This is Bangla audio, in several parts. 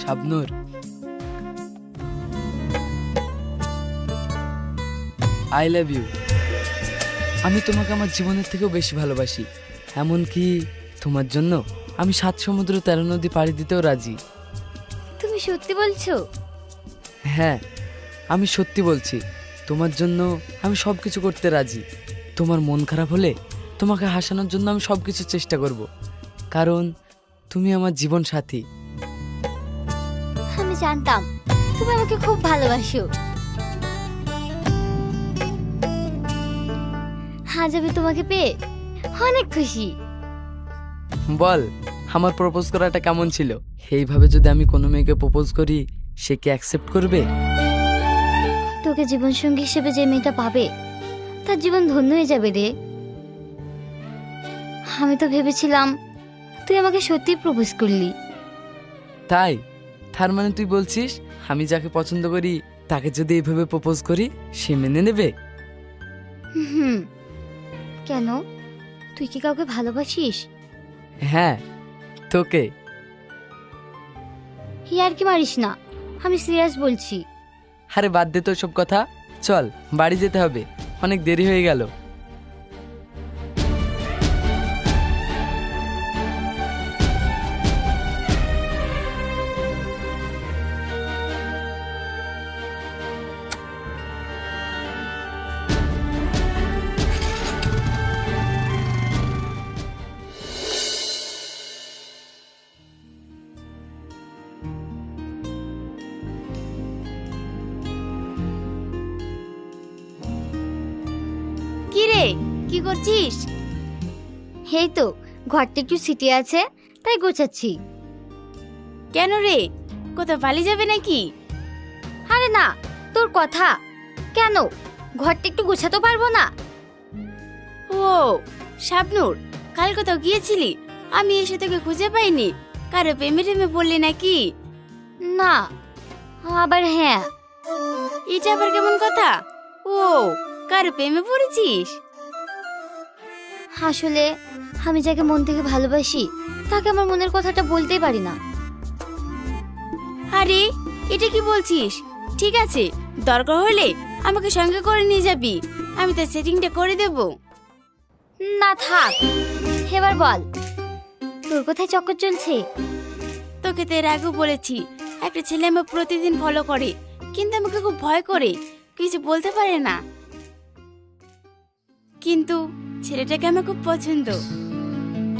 Shabnur, I love you. আমি তোমাকে আমার জীবনের থেকেও বেশি ভালোবাসি। এমনকি তোমার জন্য আমি 7 সমুদ্র 13 নদী পাড়ি দিতেও রাজি। তুমি সত্যি বলছো? হ্যাঁ, আমি সত্যি বলছি। তোমার জন্য আমি সব কিছু করতে রাজি। তোমার মন খারাপ হলে তোমাকে হাসানোর জন্য আমি সব কিছু চেষ্টা করব, কারণ তুমি আমার জীবন সাথী। আমি জানতাম তুমি আমাকে খুব ভালোবাসো। আজ আমি তোমাকে পেয়ে অনেক খুশি। বল, আমার প্রপোজ করাটা কেমন ছিল? এইভাবে যদি আমি কোনো মেয়েকে প্রপোজ করি, সে কি অ্যাকসেপ্ট করবে? তোকে জীবনসঙ্গী হিসেবে যে মেয়েটা পাবে তার জীবন ধন্য হয়ে যাবে রে। আমি তো ভেবেছিলাম তুই আমাকে সত্যি প্রপোজ করলি। তাই? তার মানে তুই বলছিস আমি যাকে পছন্দ করি তাকে যদি এইভাবে প্রপোজ করি সে মেনে নেবে? হুম, কেন? তুই কি কাউকে ভালোবাসিস? হ্যাঁ, তোকে। আর কি মারিস না, আমি সিরিয়াস বলছি। আরে বাদ দে তো সব কথা, চল বাড়ি যেতে হবে, অনেক দেরি হয়ে গেল। কি রে, কি করছিস? এই তো ঘরটা একটু ছিটিয়ে আছে তাই গোছাচ্ছি। কেন রে, কোথাও পালিয়ে যাবে নাকি? আরে না, তোর কথা। কেন, ঘরটা একটু গোছাতে পারবো না? ও শাবনূর, কাল কোথাও গিয়েছিলি? আমি এসে তোকে খুঁজে পাইনি। কারো প্রেমে টেমে পড়লি নাকি? না, আবার হ্যাঁ। এটা আবার কেমন কথা? ও, কারো প্রেমে পড়েছিস? আসলে আমি যাকে মন থেকে ভালোবাসি তাকে আমার মনের কথাটা বলতেই পারি না। আরে এটা কি বলছিস? ঠিক আছে, দরকার হলে আমাকে সঙ্গে করে নিয়ে যাবি, আমি তার সেটিংটা করে দেব। না থাক, এবার বল তোর কোথায় চক্কর চলছে? তোকে তো এর আগেও বলেছি, একটা ছেলে আমাকে প্রতিদিন ফলো করে, কিন্তু আমাকে খুব ভয় করে, কিছু বলতে পারে না। কিন্তু ছেলেটাকে আমার খুব পছন্দ।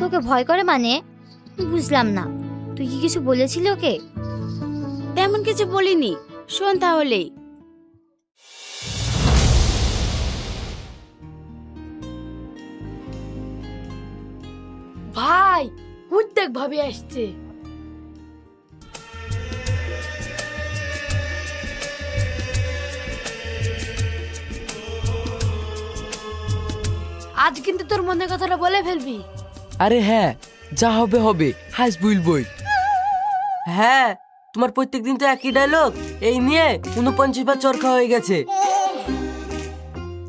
তোকে ভয় করে মানে? বুঝলাম না, তুই কি কিছু বলেছিলি ওকে? তেমন কিছু বলিনি, শোন তাহলে। ভাই, হুদ্দেক ভাবে আসছে। আজ কিন্তু তোর মনের কথাটা বলে ফেলবি। আরে হ্যাঁ, যা হবে হবে, হাস বুলবই। হ্যাঁ, তোমার প্রত্যেকদিন তো একই ডায়লগ, এই নিয়ে 49 বার চরকা হয়ে গেছে।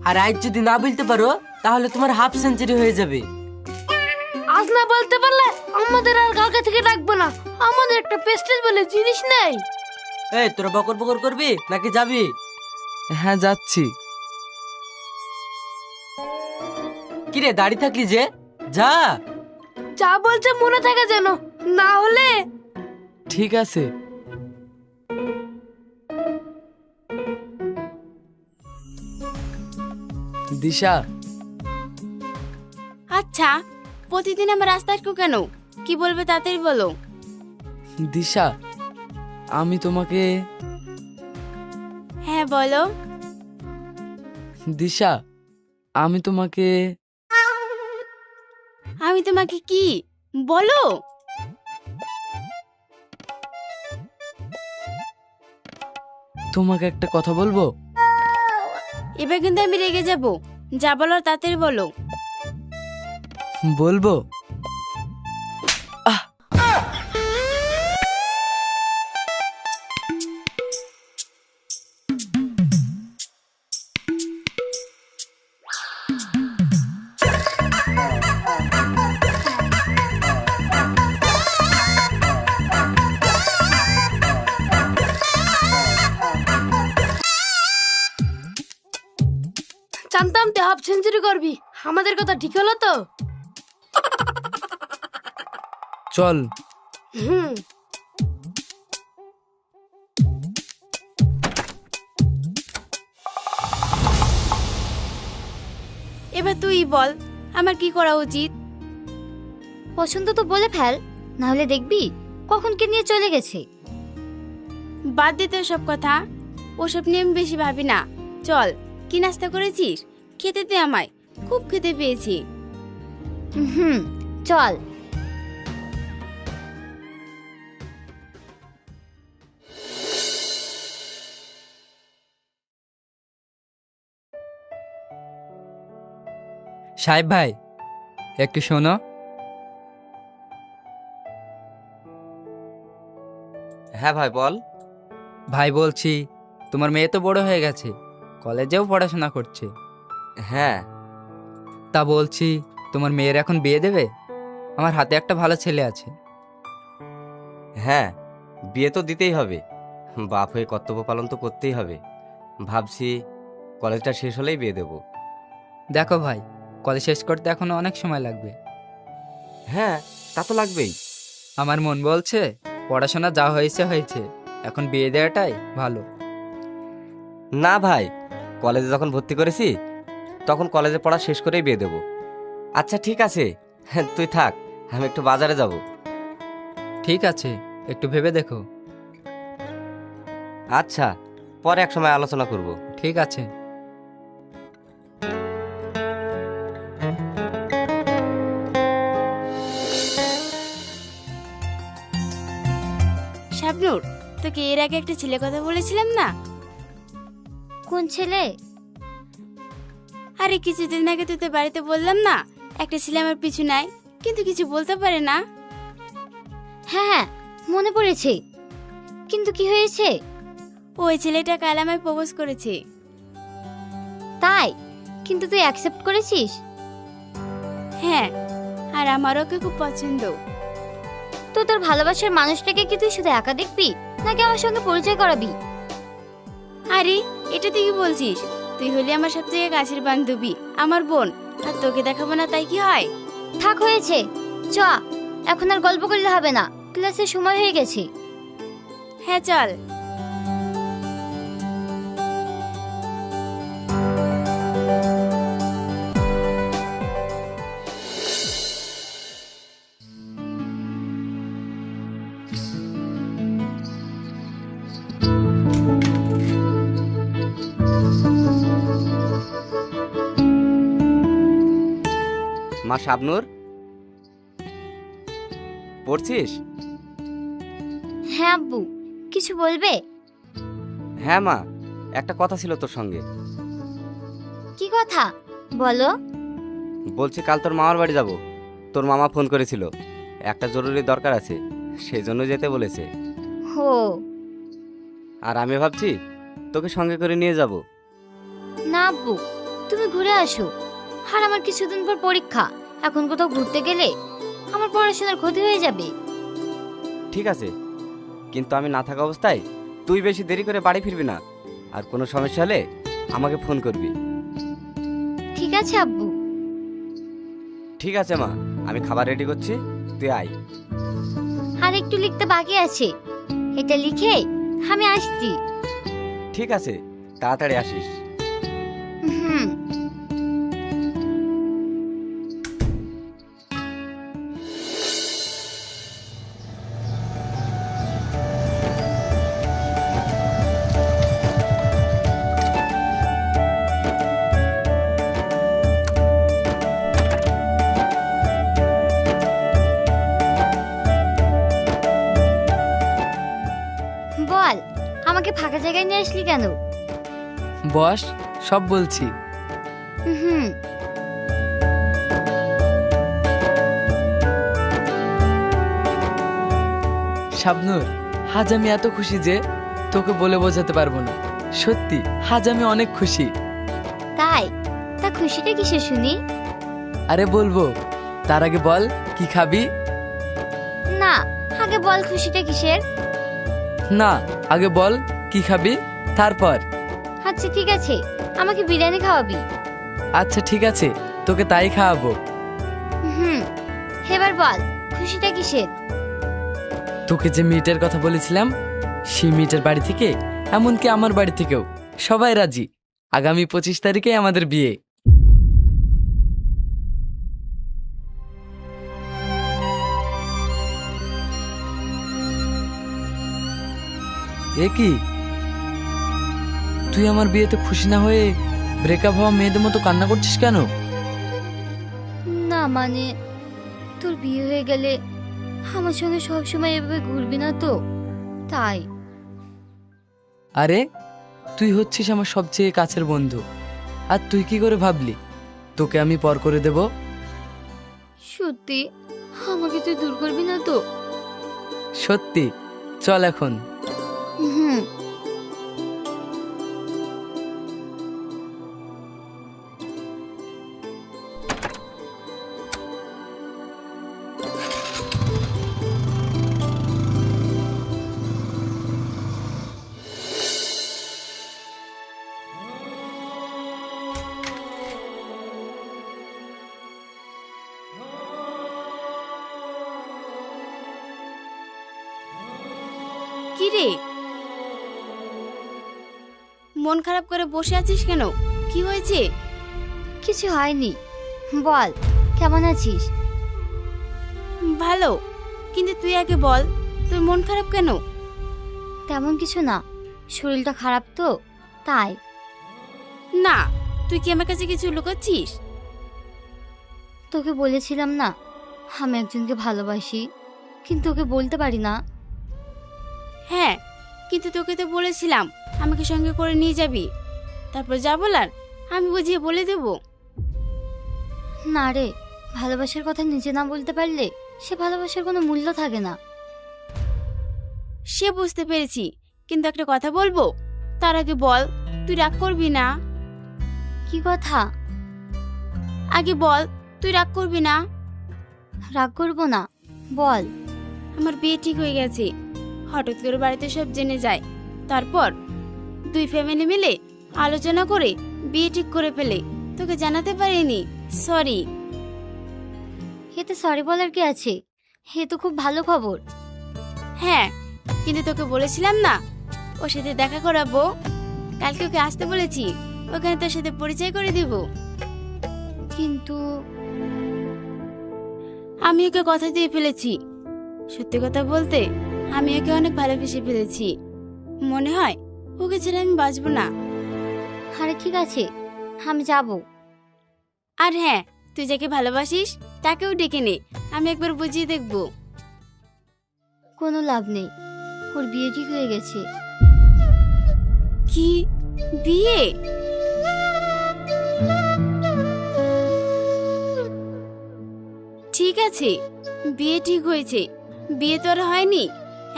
আর আজ যদি না বলতে পারো তাহলে তোমার হাফ সেঞ্চুরি হয়ে যাবে। আজ না বলতে পারলে আমাদের আর কালকে থেকে রাখবো না। আমাদের একটা পেস্টেজ বলে জিনিস নেই। এই তোরা বকর বকর করবি নাকি যাবি? হ্যাঁ যাচ্ছি। কিরে দাঁড়িয়ে থাকলি যে, যা। যা বলছে মনে থাকে যেন, না হলে ঠিক আছে। দিশা, আচ্ছা, প্রতিদিন আমার রাস্তা আটকো কেন? কি বলবে তাড়াতাড়ি বলো। দিশা, আমি তোমাকে হ্যাঁ বলো। দিশা, আমি তোমাকে আমি তোমাকে কি বলো? তোমাকে একটা কথা বলবো। এবার কিন্তু আমি রেগে যাব। যা বলো তাড়াতাড়ি বলো। বলবো? জানতাম তুই হাফ সেঞ্চুরি করবি। আমাদের কথা ঠিক হলো তো? চল। হুম। এবার তুই বল, আমার কি করা উচিত? পছন্দ তো বলে ফেল, না হলে দেখবি কখন কে নিয়ে চলে গেছে। বাদ দে তো সব কথা, ওসব নিয়ে আমি বেশি ভাবি না। চল, কি নাস্তা করেছিস? খেতে দে আমায়, খুব খেতে পেয়েছি। হুম, চল। সাহেব ভাই, একটু শোনো। হ্যাঁ ভাই বল। ভাই বলছি, তোমার মেয়ে তো বড় হয়ে গেছে, কলেজেও পড়াশোনা করছে। হ্যাঁ। তা বলছি, তোমার মেয়ের এখন বিয়ে দেবে? আমার হাতে একটা ভালো ছেলে আছে। হ্যাঁ, বিয়ে তো দিতেই হবে, বাপ হয়ে কর্তব্য পালন তো করতেই হবে। ভাবছি কলেজটা শেষ হলেই বিয়ে দেব। দেখো ভাই, কলেজ শেষ করতে এখনো অনেক সময় লাগবে। হ্যাঁ, তা তো লাগবেই। আমার মন বলছে পড়াশোনা যা হয়েছে হয়েছে, এখন বিয়ে দেওয়াটাই ভালো। না ভাই, কলেজে যখন ভর্তি করেছি তখন কলেজে পড়া শেষ করেই বিয়ে দেব। আচ্ছা ঠিক আছে, তুই থাক, আমি একটু বাজারে যাব। ঠিক আছে, একটু ভেবে দেখো। আচ্ছা, পরে এক সময় আলোচনা করব। ঠিক আছে। শাবনূর, তোকে এর আগে একটা ছেলে কথা বলেছিলাম না? কোন ছেলে? আরে কিছুদিন আগে তুই তো বাড়িতে বললাম না, একটা ছেলে আমার পিছু নেয় কিন্তু কিছু বলতে পারে না। হ্যাঁ হ্যাঁ, মনে পড়েছে। কিন্তু কি হয়েছে? ওই ছেলেটা কাল আমায় প্রপোজ করেছে। তাই? কিন্তু তুই অ্যাকসেপ্ট করেছিস? হ্যাঁ, আর আমার ওকে খুব পছন্দ। তো তোর ভালোবাসার মানুষটাকে কি তুই শুধু একা দেখবি, নাকি আমার সঙ্গে পরিচয় করাবি? আরে এটা তুই কি বলছিস? তুই হলি আমার সবথেকে কাছের বান্ধবী, আমার বোন, আর তোকে দেখাবো না তাই কি হয়? থাক, হয়েছে। চ, এখন আর গল্প করলে হবে না, ক্লাসের সময় হয়ে গেছে। হ্যাঁ চল। মা শাবনূর, পড়ছিস? হ্যাঁ আব্বু, কিছু বলবে? হ্যাঁ মা, একটা কথা ছিল তোর সঙ্গে। কি কথা বলো? বলছি কাল তোর মামার বাড়ি যাব। তোর মামা ফোন করেছিল, একটা জরুরি দরকার আছে, সেই জন্য যেতে বলেছে। হো। আর আমি ভাবছি তোকে সঙ্গে করে নিয়ে যাব। না আব্বু, তুমি ঘুরে আসো। আর আমার কিছুদিন পর পরীক্ষা, এখন কোথাও ঘুরতে গেলে আমার পড়াশোনার ক্ষতি হয়ে যাবে। ঠিক আছে, কিন্তু আমি না থাকা অবস্থায় তুই বেশি দেরি করে বাড়ি ফিরবি না, আর কোনো সমস্যা হলে আমাকে ফোন করবি। ঠিক আছে আব্বু। ঠিক আছে মা, আমি খাবার রেডি করছি, তুই আয়। আর একটু লিখতে বাকি আছে, এটা লিখে আমি আসছি। ঠিক আছে, তাড়াতাড়ি আসিস। হুম। বল, আমাকে ফাঁকা জায়গায় নিয়ে আসলি কেন? বস, সব বলছি। হুম। শাবনূর, আজ আমি এত খুশি যে তোকে বলে বোঝাতে পারবো না। সত্যি আজ আমি অনেক খুশি। তাই? তা খুশিটা কিসে শুনি? আরে বলবো, তার আগে বল কি খাবি? না, আগে বল খুশিটা কিসের? না, আগে বল কি খাবি, তারপর। আচ্ছা ঠিক আছে, আমাকে বিরিয়ানি খাওয়াবি। আচ্ছা ঠিক আছে, তোকে তাই খাওয়াবো। হুম। এবার বল খুশিটা কিসের? তোকে যে মেয়েটার কথা বলেছিলাম, সেই মেয়েটার বাড়ি থেকে, এমনকি আমার বাড়ি থেকেও সবাই রাজি। আগামী 25 তারিখে আমাদের বিয়ে। এ কি, তুই আমার বিয়েতে খুশি না হয়ে ব্রেকআপ হওয়া মেয়েদের মতো কান্না করছিস কেন? না মানে, তোর বিয়ে হয়ে গেলে আমার সঙ্গে সবসময় এভাবে ঘুরবি না তো, তাই। আরে, তুই হচ্ছিস আমার সবচেয়ে কাছের বন্ধু, আর তুই কি করে ভাবলি তোকে আমি পর করে দেব? সত্যি আমাকে তুই দূর করবি না তো? সত্যি, চল এখন। হুম। কি রে, মন খারাপ করে বসে আছিস কেন? কি হয়েছে? কিছু হয়নি, বল কেমন আছিস? ভালো, কিন্তু তুই আগে বল তোর মন খারাপ কেন? তেমন কিছু না, শরীরটা খারাপ তো, তাই। না, তুই কি আমার কাছে কিছু লুকাচ্ছিস? তোকে বলেছিলাম না আমি একজনকে ভালোবাসি, কিন্তু ওকে বলতে পারি না। হ্যাঁ, কিন্তু তোকে তো বলেছিলাম আমাকে সঙ্গে করে নিয়ে যাবি, তারপর যা বলার আমি বুঝিয়ে বলে দেব। না রে, ভালোবাসার কথা নিজে না বলতে পারলে সে ভালোবাসার কোনো মূল্য থাকে না। সে বুঝতে পেরেছি, কিন্তু একটা কথা বলবো, তার আগে বল তুই রাগ করবি না? কি কথা? আগে বল তুই রাগ করবি না? রাগ করবো না, বল। আমার বিয়ে ঠিক হয়ে গেছে, হঠাৎ করে বাড়িতে সব জেনে যায়, তারপর দুই ফ্যামিলি মিলে আলোচনা করে বিয়ে ঠিক করে ফেলে, তোকে জানাতে পারিনি, সরি। এতে সরি বলার কি আছে, এ তো খুব ভালো খবর। হ্যাঁ, কিন্তু তোকে বলেছিলাম না ওর সাথে দেখা করাবো, কালকে ওকে আসতে বলেছি, ওখানে তোর সাথে পরিচয় করে দিব। কিন্তু আমি ওকে কথা দিয়ে ফেলেছি, সত্যি কথা বলতে আমি ওকে অনেক ভালোবেসে ফেলেছি, মনে হয় ওকে ছেড়ে আমি বাঁচবো না। আরে ঠিক আছে, আমি যাব। আর হ্যাঁ, তুই যাকে ভালোবাসিস তাকেও ডেকে নে, আমি একবার বুঝিয়ে দেখব। কোনো লাভ নেই, ওর বিয়ে ঠিক হয়ে গেছে। কি বিয়ে? ঠিক আছে, বিয়ে ঠিক হয়েছে, বিয়ে তো আর হয়নি,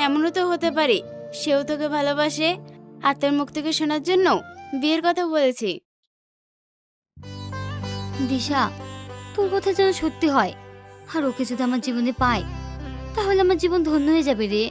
এমনও তো হতে পারে সেও তোকে ভালোবাসে আর তোর মুখ থেকে শোনার জন্য বিয়ের কথা বলেছে। দিশা, তোর কথা যেন সত্যি হয়, আর ওকে যদি আমার জীবনে পাই তাহলে আমার জীবন ধন্য হয়ে যাবে রে।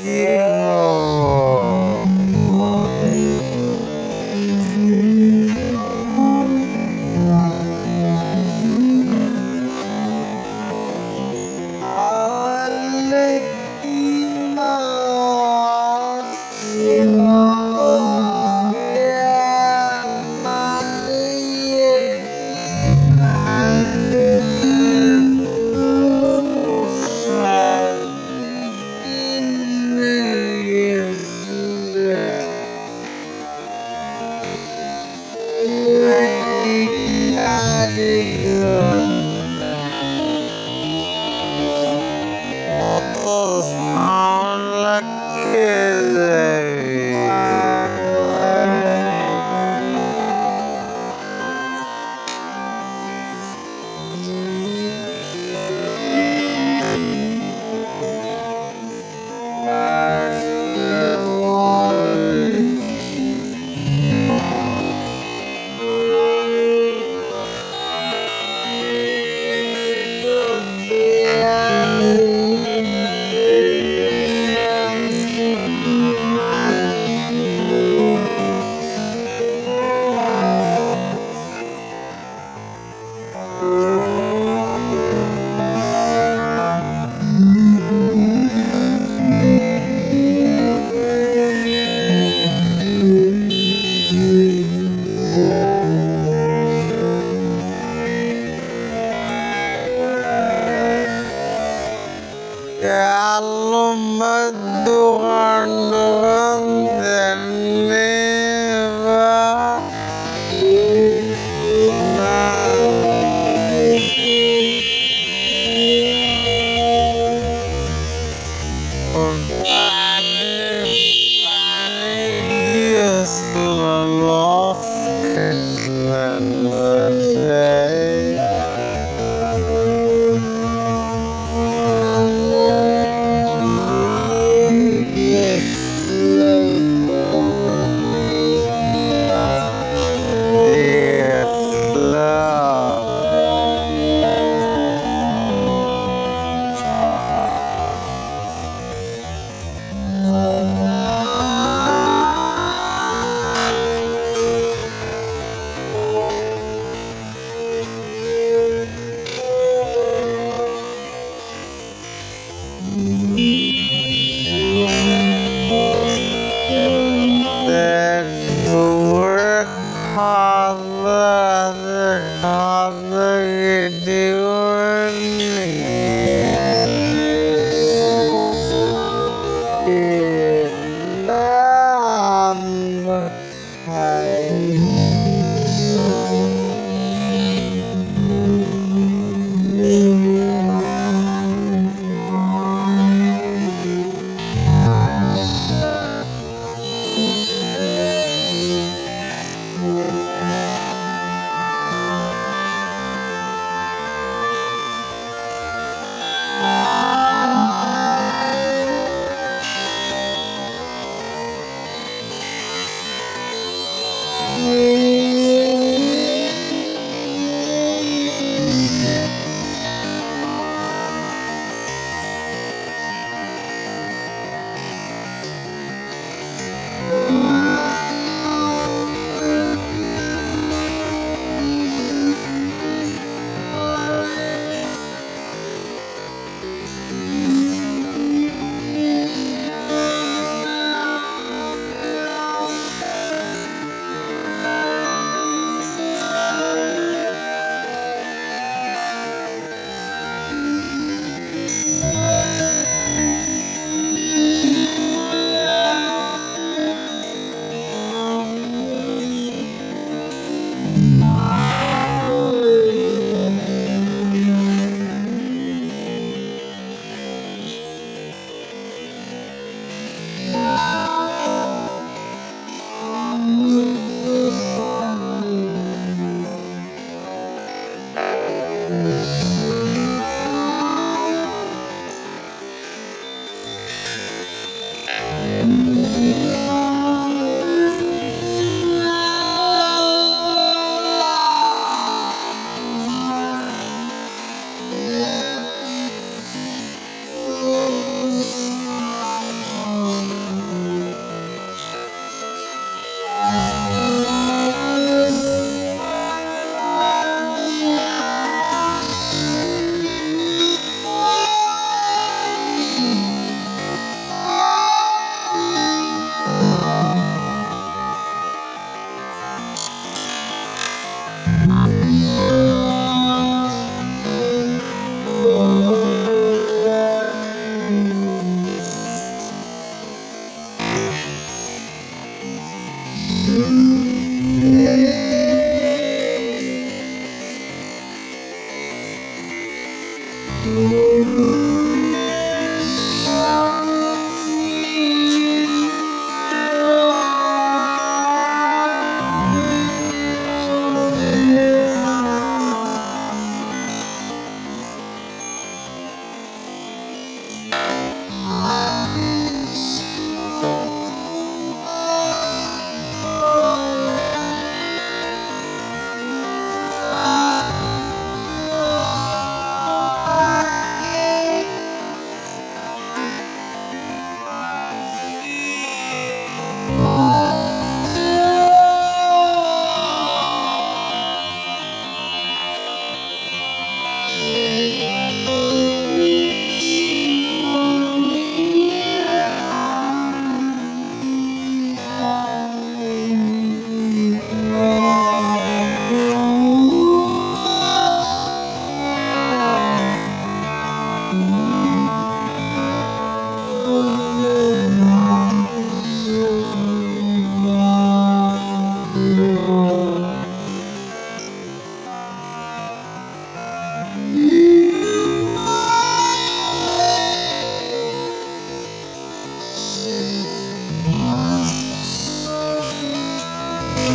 Yeah.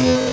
হবে